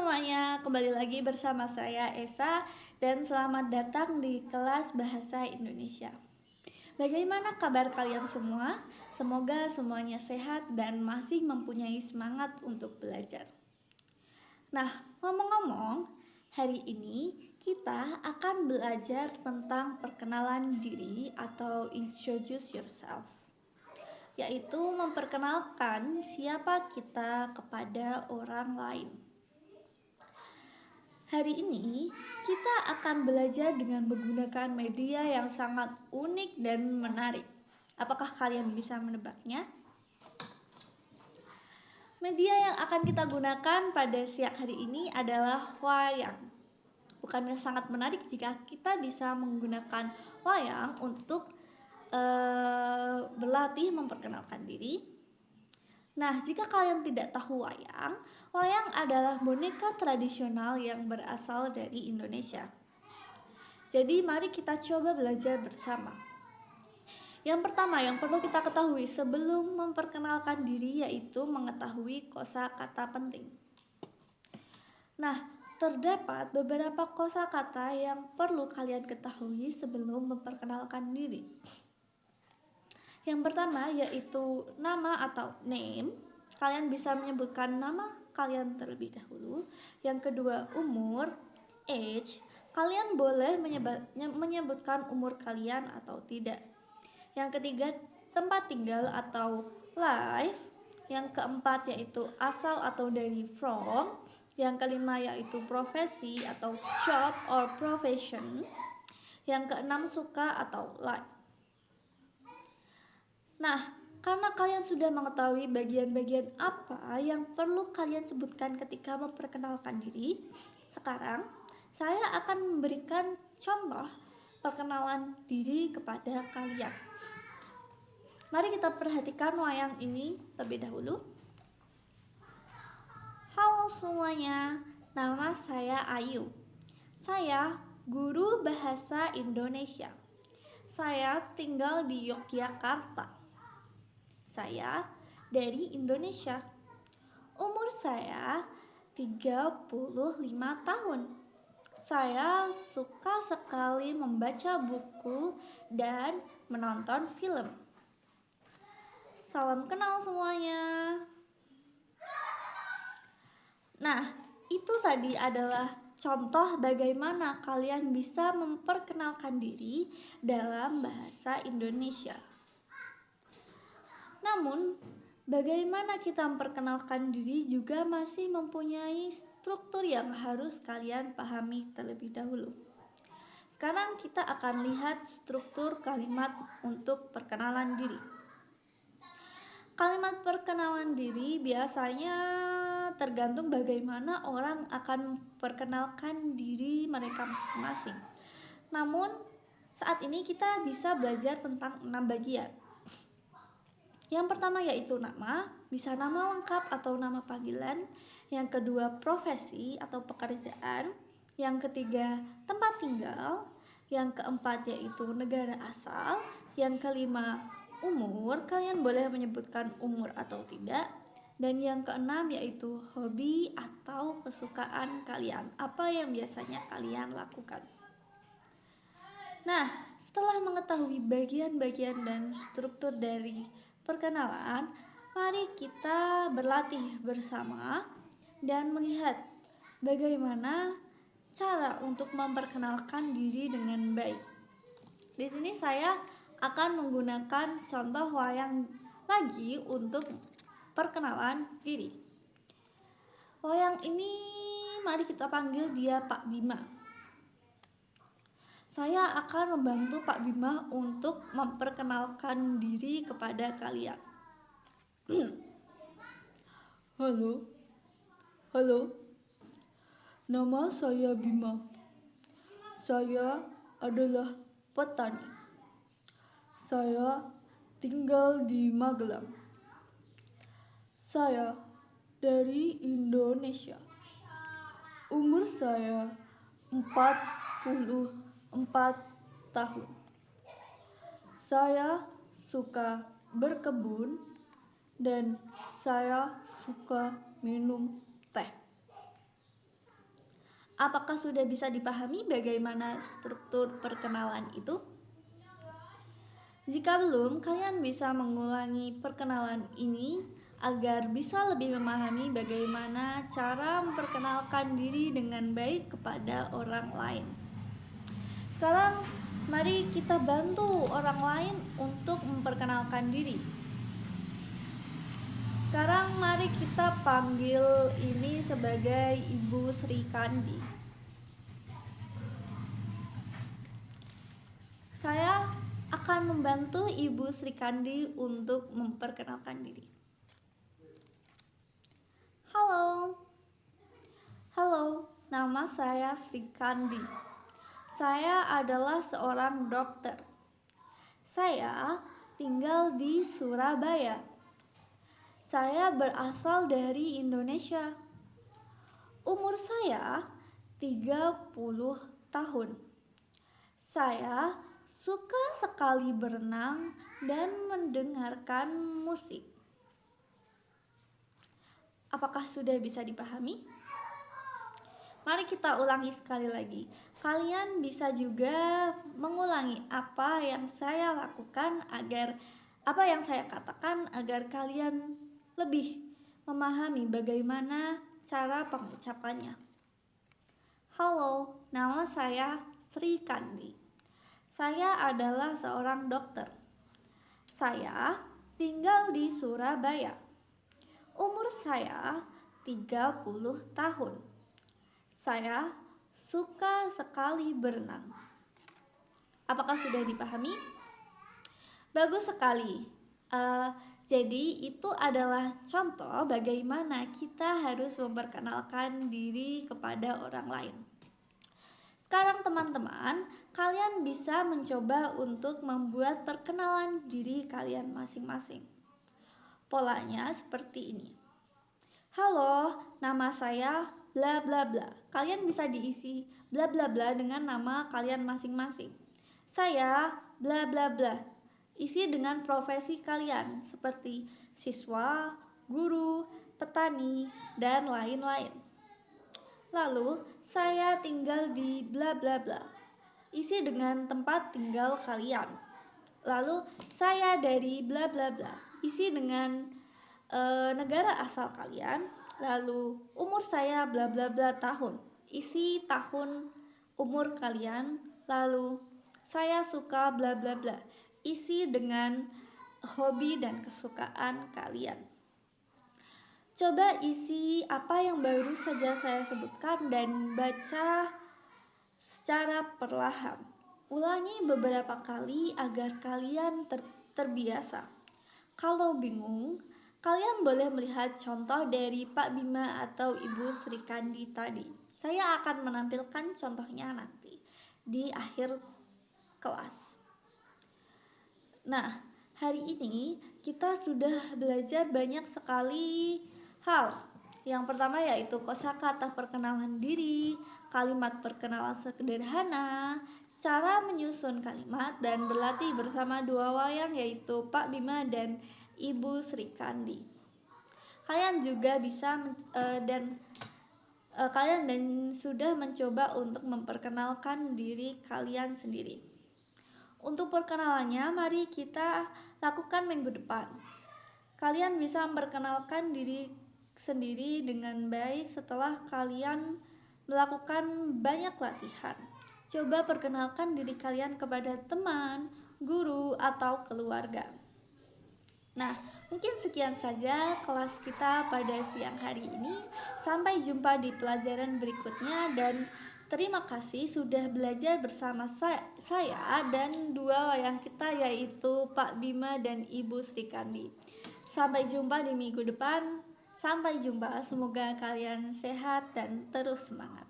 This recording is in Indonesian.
semuanya, kembali lagi bersama saya Esa dan selamat datang di kelas Bahasa Indonesia. Bagaimana kabar kalian semua? Semoga semuanya sehat dan masih mempunyai semangat untuk belajar. Nah, ngomong-ngomong, hari ini kita akan belajar tentang perkenalan diri atau introduce yourself, yaitu memperkenalkan siapa kita kepada orang lain. Hari ini kita akan belajar dengan menggunakan media yang sangat unik dan menarik. Apakah kalian bisa menebaknya? Media yang akan kita gunakan pada siang hari ini adalah wayang. Bukannya sangat menarik jika kita bisa menggunakan wayang untuk berlatih memperkenalkan diri? Nah, jika kalian tidak tahu wayang, wayang adalah boneka tradisional yang berasal dari Indonesia. Jadi mari kita coba belajar bersama. Yang pertama yang perlu kita ketahui sebelum memperkenalkan diri yaitu mengetahui kosakata penting. Nah, terdapat beberapa kosakata yang perlu kalian ketahui sebelum memperkenalkan diri. Yang pertama yaitu nama atau name. Kalian bisa menyebutkan nama kalian terlebih dahulu. Yang kedua umur, age. Kalian boleh menyebutkan umur kalian atau tidak. Yang ketiga tempat tinggal atau live. Yang keempat yaitu asal atau dari from. Yang kelima yaitu profesi atau job or profession. Yang keenam suka atau like. Nah, karena kalian sudah mengetahui bagian-bagian apa yang perlu kalian sebutkan ketika memperkenalkan diri, sekarang saya akan memberikan contoh perkenalan diri kepada kalian. Mari kita perhatikan wayang ini terlebih dahulu. Halo semuanya, nama saya Ayu. Saya guru bahasa Indonesia. Saya tinggal di Yogyakarta. Saya dari Indonesia. Umur saya 35 tahun. Saya suka sekali membaca buku dan menonton film. Salam kenal semuanya. Nah, itu tadi adalah contoh bagaimana kalian bisa memperkenalkan diri dalam bahasa Indonesia. Namun, bagaimana kita memperkenalkan diri juga masih mempunyai struktur yang harus kalian pahami terlebih dahulu. Sekarang kita akan lihat struktur kalimat untuk perkenalan diri. Kalimat perkenalan diri biasanya tergantung bagaimana orang akan memperkenalkan diri mereka masing-masing. Namun, saat ini kita bisa belajar tentang 6 bagian. Yang pertama yaitu nama, bisa nama lengkap atau nama panggilan. Yang kedua profesi atau pekerjaan. Yang ketiga tempat tinggal. Yang keempat yaitu negara asal. Yang kelima umur, kalian boleh menyebutkan umur atau tidak. Dan yang keenam yaitu hobi atau kesukaan kalian, apa yang biasanya kalian lakukan. Nah, setelah mengetahui bagian-bagian dan struktur dari perkenalan, mari kita berlatih bersama dan melihat bagaimana cara untuk memperkenalkan diri dengan baik. Di sini saya akan menggunakan contoh wayang lagi untuk perkenalan diri. Wayang ini mari kita panggil dia Pak Bima. Saya akan membantu Pak Bima untuk memperkenalkan diri kepada kalian. Halo, nama saya Bima. Saya adalah petani. Saya tinggal di Magelang. Saya dari Indonesia. Umur saya 44 tahun. Saya suka berkebun dan saya suka minum teh. Apakah sudah bisa dipahami bagaimana struktur perkenalan itu? Jika belum, kalian bisa mengulangi perkenalan ini agar bisa lebih memahami bagaimana cara memperkenalkan diri dengan baik kepada orang lain. Sekarang, mari kita bantu orang lain untuk memperkenalkan diri. Sekarang mari kita panggil ini sebagai Ibu Sri Kandi. Saya akan membantu Ibu Sri Kandi untuk memperkenalkan diri. Halo, nama saya Sri Kandi. Saya adalah seorang dokter. Saya tinggal di Surabaya. Saya berasal dari Indonesia. Umur saya 30 tahun. Saya suka sekali berenang dan mendengarkan musik. Apakah sudah bisa dipahami? Mari kita ulangi sekali lagi. Kalian bisa juga mengulangi apa yang saya lakukan apa yang saya katakan agar kalian lebih memahami bagaimana cara pengucapannya. Halo, nama saya Sri Kandi. Saya adalah seorang dokter. Saya tinggal di Surabaya. Umur saya 30 tahun. Saya suka sekali berenang. Apakah sudah dipahami? Bagus sekali. Jadi itu adalah contoh bagaimana kita harus memperkenalkan diri kepada orang lain. Sekarang teman-teman, kalian bisa mencoba untuk membuat perkenalan diri kalian masing-masing. Polanya seperti ini. Halo, nama saya bla bla bla. Kalian bisa diisi bla bla bla dengan nama kalian masing-masing. Saya bla bla bla. Isi dengan profesi kalian seperti siswa, guru, petani, dan lain-lain. Lalu, saya tinggal di bla bla bla. Isi dengan tempat tinggal kalian. Lalu, saya dari bla bla bla. Isi dengan negara asal kalian. Lalu, umur saya bla bla bla tahun. Isi tahun umur kalian. Lalu, saya suka bla bla bla. Isi dengan hobi dan kesukaan kalian. Coba isi apa yang baru saja saya sebutkan dan baca secara perlahan. Ulangi beberapa kali agar kalian terbiasa. Kalau bingung, kalian boleh melihat contoh dari Pak Bima atau Ibu Sri Kandi tadi. Saya akan menampilkan contohnya nanti di akhir kelas. Nah, hari ini kita sudah belajar banyak sekali hal. Yang pertama yaitu kosakata perkenalan diri, kalimat perkenalan sederhana, cara menyusun kalimat, dan berlatih bersama dua wayang yaitu Pak Bima dan Ibu Sri Kandi. Kalian juga bisa kalian sudah mencoba untuk memperkenalkan diri kalian sendiri. Untuk perkenalannya, mari kita lakukan minggu depan. Kalian bisa memperkenalkan diri sendiri dengan baik setelah kalian melakukan banyak latihan. Coba perkenalkan diri kalian kepada teman, guru, atau keluarga. Nah, mungkin sekian saja kelas kita pada siang hari ini. Sampai jumpa di pelajaran berikutnya dan terima kasih sudah belajar bersama saya dan dua wayang kita yaitu Pak Bima dan Ibu Sri Kandi. Sampai jumpa di minggu depan. Sampai jumpa, semoga kalian sehat dan terus semangat.